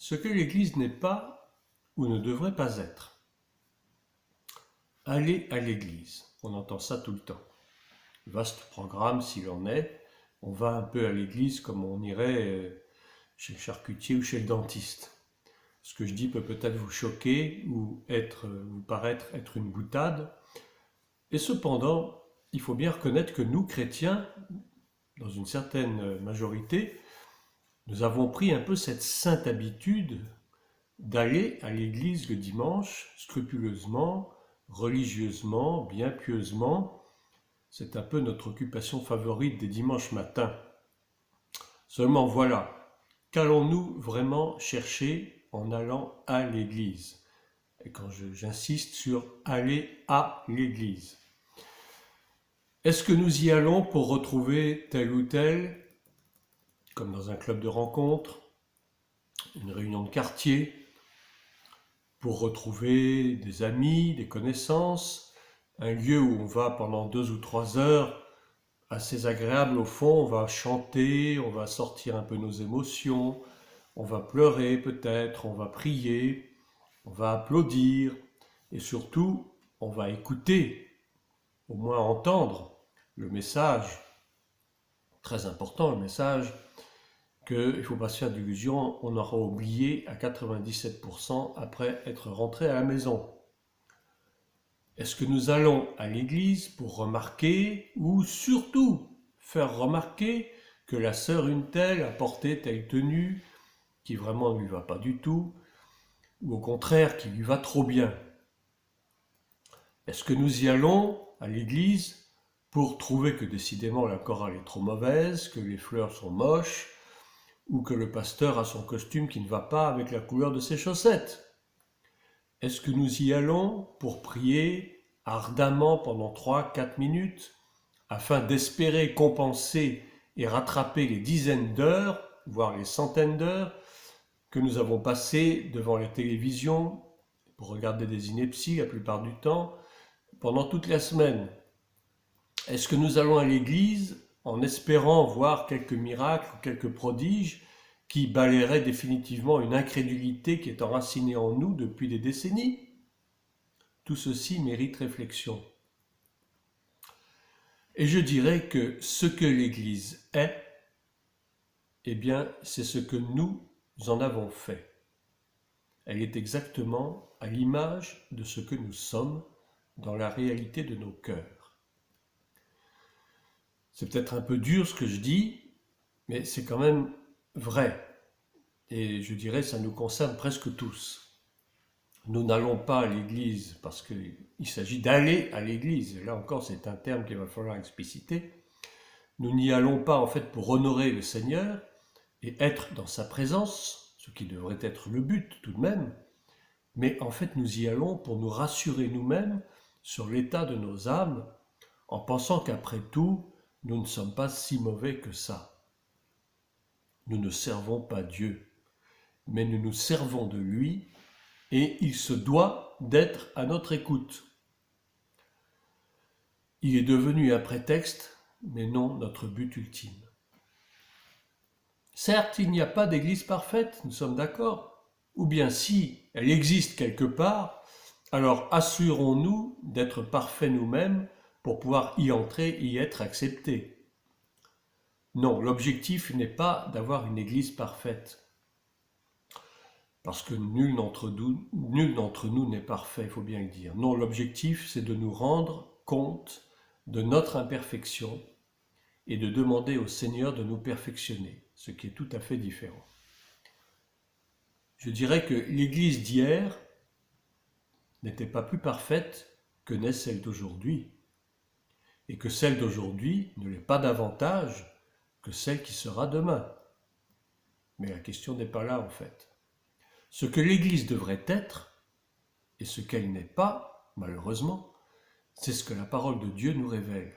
ce que l'Église n'est pas ou ne devrait pas être. Aller à l'Église, on entend ça tout le temps. Vaste programme s'il en est, on va un peu à l'Église comme on irait chez le charcutier ou chez le dentiste. Ce que je dis peut peut-être vous choquer ou vous paraître être une boutade. Et cependant, il faut bien reconnaître que nous, chrétiens, dans une certaine majorité, nous avons pris un peu cette sainte habitude d'aller à l'église le dimanche, scrupuleusement, religieusement, bien pieusement. C'est un peu notre occupation favorite des dimanches matins. Seulement voilà, qu'allons-nous vraiment chercher en allant à l'église? Et quand j'insiste sur aller à l'église. Est-ce que nous y allons pour retrouver tel ou tel, comme dans un club de rencontre, une réunion de quartier, pour retrouver des amis, des connaissances, un lieu où on va pendant 2 ou 3 heures, assez agréable au fond, on va chanter, on va sortir un peu nos émotions, on va pleurer peut-être, on va prier, on va applaudir, et surtout, on va écouter, au moins entendre le message, très important le message, qu'il ne faut pas se faire d'illusions, on aura oublié à 97% après être rentré à la maison. Est-ce que nous allons à l'église pour remarquer ou surtout faire remarquer que la sœur une telle a porté telle tenue qui vraiment ne lui va pas du tout ou au contraire qui lui va trop bien? Est-ce que nous y allons à l'église pour trouver que décidément la chorale est trop mauvaise, que les fleurs sont moches, ou que le pasteur a son costume qui ne va pas avec la couleur de ses chaussettes? Est-ce que nous y allons pour prier ardemment pendant 3-4 minutes, afin d'espérer compenser et rattraper les dizaines d'heures, voire les centaines d'heures, que nous avons passées devant les télévisions, pour regarder des inepties la plupart du temps, pendant toute la semaine? Est-ce que nous allons à l'église en espérant voir quelques miracles ou quelques prodiges qui balayeraient définitivement une incrédulité qui est enracinée en nous depuis des décennies? Tout ceci mérite réflexion. Et je dirais que ce que l'Église est, eh bien, c'est ce que nous en avons fait. Elle est exactement à l'image de ce que nous sommes dans la réalité de nos cœurs. C'est peut-être un peu dur ce que je dis, mais c'est quand même vrai. Et je dirais ça nous concerne presque tous. Nous n'allons pas à l'église parce qu'il s'agit d'aller à l'église. Et là encore, c'est un terme qu'il va falloir expliciter. Nous n'y allons pas en fait pour honorer le Seigneur et être dans sa présence, ce qui devrait être le but tout de même. Mais en fait, nous y allons pour nous rassurer nous-mêmes sur l'état de nos âmes, en pensant qu'après tout, nous ne sommes pas si mauvais que ça. Nous ne servons pas Dieu, mais nous nous servons de lui et il se doit d'être à notre écoute. Il est devenu un prétexte, mais non notre but ultime. Certes, il n'y a pas d'église parfaite, nous sommes d'accord. Ou bien si elle existe quelque part, alors assurons-nous d'être parfaits nous-mêmes pour pouvoir y entrer et y être acceptés. Non, l'objectif n'est pas d'avoir une église parfaite. Parce que nul d'entre nous n'est parfait, il faut bien le dire. Non, l'objectif, c'est de nous rendre compte de notre imperfection et de demander au Seigneur de nous perfectionner, ce qui est tout à fait différent. Je dirais que l'Église d'hier n'était pas plus parfaite que n'est celle d'aujourd'hui, et que celle d'aujourd'hui ne l'est pas davantage que celle qui sera demain. Mais la question n'est pas là en fait. Ce que l'Église devrait être, et ce qu'elle n'est pas, malheureusement, c'est ce que la parole de Dieu nous révèle.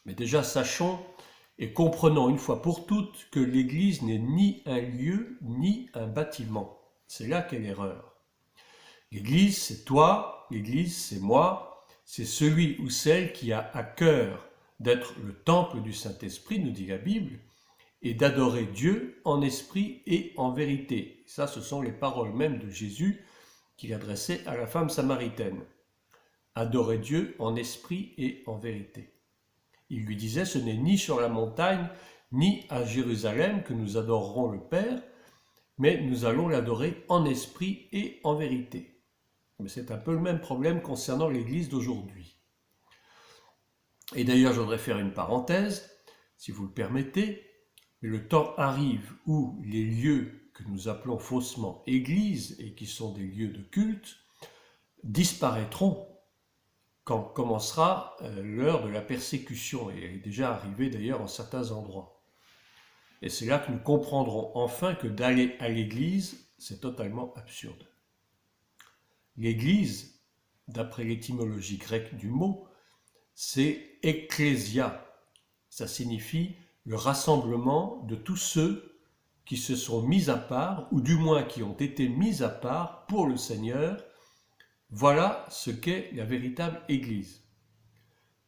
Mais déjà sachons et comprenons une fois pour toutes que l'Église n'est ni un lieu ni un bâtiment. C'est là qu'est l'erreur. L'Église, c'est toi, l'Église, c'est moi, c'est celui ou celle qui a à cœur d'être le temple du Saint-Esprit, nous dit la Bible, et d'adorer Dieu en esprit et en vérité. Ça, ce sont les paroles mêmes de Jésus qu'il adressait à la femme samaritaine. Adorer Dieu en esprit et en vérité. Il lui disait, ce n'est ni sur la montagne, ni à Jérusalem que nous adorerons le Père, mais nous allons l'adorer en esprit et en vérité. Mais c'est un peu le même problème concernant l'Église d'aujourd'hui. Et d'ailleurs, je voudrais faire une parenthèse, si vous le permettez, mais le temps arrive où les lieux que nous appelons faussement églises et qui sont des lieux de culte disparaîtront quand commencera l'heure de la persécution, et elle est déjà arrivée d'ailleurs en certains endroits. Et c'est là que nous comprendrons enfin que d'aller à l'église, c'est totalement absurde. L'église, d'après l'étymologie grecque du mot, c'est ecclésia. Ça signifie le rassemblement de tous ceux qui se sont mis à part, ou du moins qui ont été mis à part pour le Seigneur. Voilà ce qu'est la véritable Église.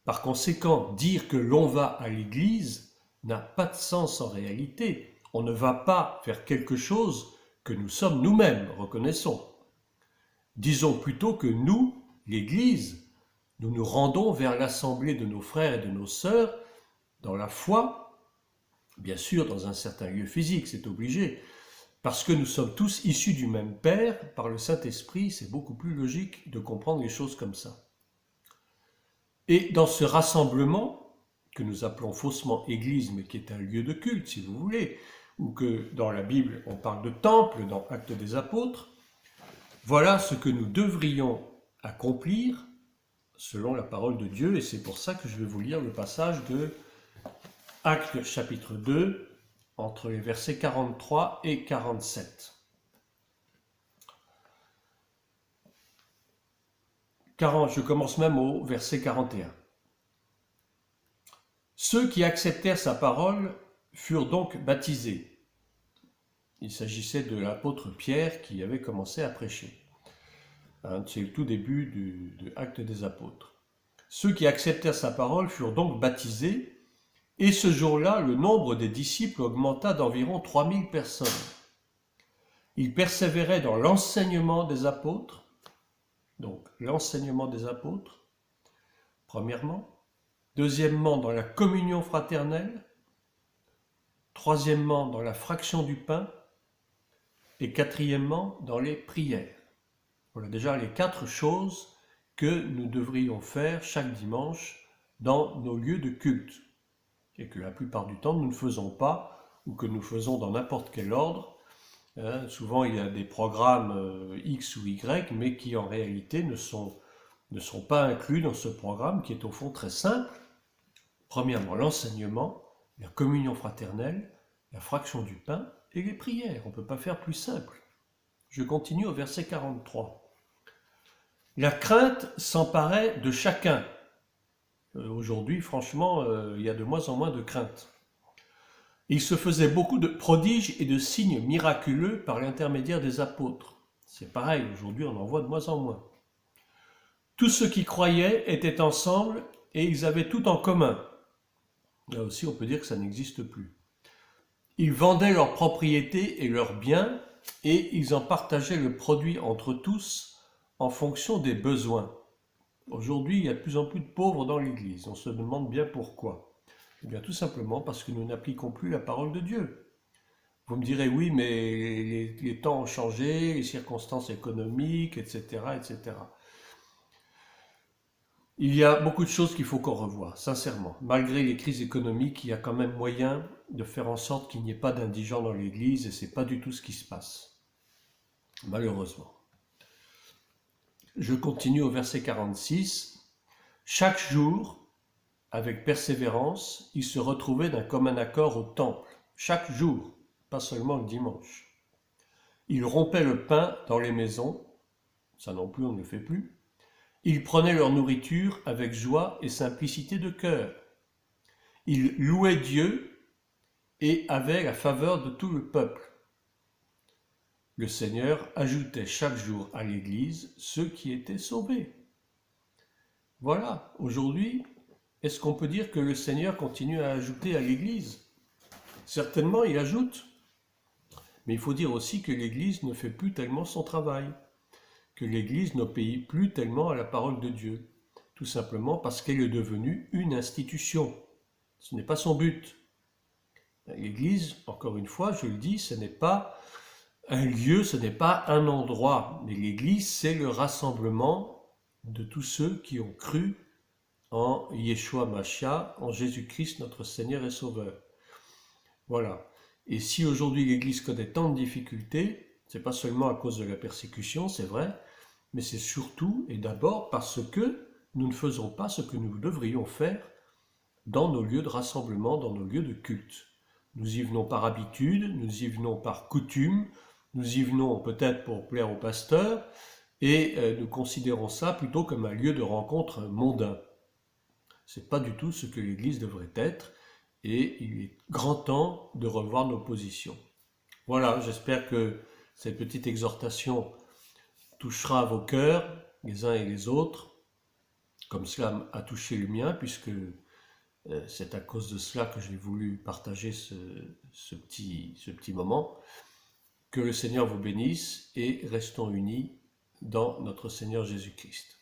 Par conséquent, dire que l'on va à l'Église n'a pas de sens en réalité. On ne va pas faire quelque chose que nous sommes nous-mêmes, reconnaissons. Disons plutôt que nous, l'Église, nous nous rendons vers l'assemblée de nos frères et de nos sœurs dans la foi, bien sûr dans un certain lieu physique, c'est obligé, parce que nous sommes tous issus du même Père, par le Saint-Esprit, c'est beaucoup plus logique de comprendre les choses comme ça. Et dans ce rassemblement, que nous appelons faussement Église, mais qui est un lieu de culte, si vous voulez, ou que dans la Bible, on parle de temple, dans Actes des Apôtres, voilà ce que nous devrions accomplir selon la parole de Dieu, et c'est pour ça que je vais vous lire le passage de Actes chapitre 2, entre les versets 43 et 47. Je commence même au verset 41. Ceux qui acceptèrent sa parole furent donc baptisés. Il s'agissait de l'apôtre Pierre qui avait commencé à prêcher. C'est le tout début de Actes des Apôtres. Ceux qui acceptèrent sa parole furent donc baptisés, et ce jour-là, le nombre des disciples augmenta d'environ 3000 personnes. Ils persévéraient dans l'enseignement des apôtres, donc l'enseignement des apôtres, premièrement. Deuxièmement, dans la communion fraternelle. Troisièmement, dans la fraction du pain. Et quatrièmement, dans les prières. Voilà déjà les 4 choses que nous devrions faire chaque dimanche dans nos lieux de culte. Et que la plupart du temps, nous ne faisons pas, ou que nous faisons dans n'importe quel ordre. Souvent, il y a des programmes X ou Y, mais qui en réalité ne sont pas inclus dans ce programme, qui est au fond très simple. Premièrement, l'enseignement, la communion fraternelle, la fraction du pain et les prières. On ne peut pas faire plus simple. Je continue au verset 43. La crainte s'emparait de chacun. Aujourd'hui, franchement, il y a de moins en moins de crainte. Il se faisait beaucoup de prodiges et de signes miraculeux par l'intermédiaire des apôtres. C'est pareil, aujourd'hui on en voit de moins en moins. Tous ceux qui croyaient étaient ensemble et ils avaient tout en commun. Là aussi on peut dire que ça n'existe plus. Ils vendaient leurs propriétés et leurs biens et ils en partageaient le produit entre tous en fonction des besoins. Aujourd'hui, il y a de plus en plus de pauvres dans l'Église. On se demande bien pourquoi. Eh bien, tout simplement parce que nous n'appliquons plus la parole de Dieu. Vous me direz, oui, mais les temps ont changé, les circonstances économiques, etc., etc. Il y a beaucoup de choses qu'il faut qu'on revoie, sincèrement. Malgré les crises économiques, il y a quand même moyen de faire en sorte qu'il n'y ait pas d'indigents dans l'Église, et ce n'est pas du tout ce qui se passe. Malheureusement. Je continue au verset 46. Chaque jour, avec persévérance, ils se retrouvaient d'un commun accord au temple. Chaque jour, pas seulement le dimanche. Ils rompaient le pain dans les maisons. Ça non plus, on ne le fait plus. Ils prenaient leur nourriture avec joie et simplicité de cœur. Ils louaient Dieu et avaient la faveur de tout le peuple. Le Seigneur ajoutait chaque jour à l'Église ceux qui étaient sauvés. Voilà, aujourd'hui, est-ce qu'on peut dire que le Seigneur continue à ajouter à l'Église ? Certainement, il ajoute, mais il faut dire aussi que l'Église ne fait plus tellement son travail, que l'Église n'obéit plus tellement à la parole de Dieu, tout simplement parce qu'elle est devenue une institution. Ce n'est pas son but. L'Église, encore une fois, je le dis, ce n'est pas un lieu, ce n'est pas un endroit, mais l'Église, c'est le rassemblement de tous ceux qui ont cru en Yeshua Mashiach, en Jésus-Christ, notre Seigneur et Sauveur. Voilà. Et si aujourd'hui l'Église connaît tant de difficultés, c'est pas seulement à cause de la persécution, c'est vrai, mais c'est surtout et d'abord parce que nous ne faisons pas ce que nous devrions faire dans nos lieux de rassemblement, dans nos lieux de culte. Nous y venons par habitude, nous y venons par coutume, nous y venons peut-être pour plaire au pasteur, et nous considérons ça plutôt comme un lieu de rencontre mondain. Ce n'est pas du tout ce que l'Église devrait être, et il est grand temps de revoir nos positions. Voilà, j'espère que cette petite exhortation touchera vos cœurs, les uns et les autres, comme cela a touché le mien, puisque c'est à cause de cela que j'ai voulu partager ce petit moment. Que le Seigneur vous bénisse et restons unis dans notre Seigneur Jésus-Christ.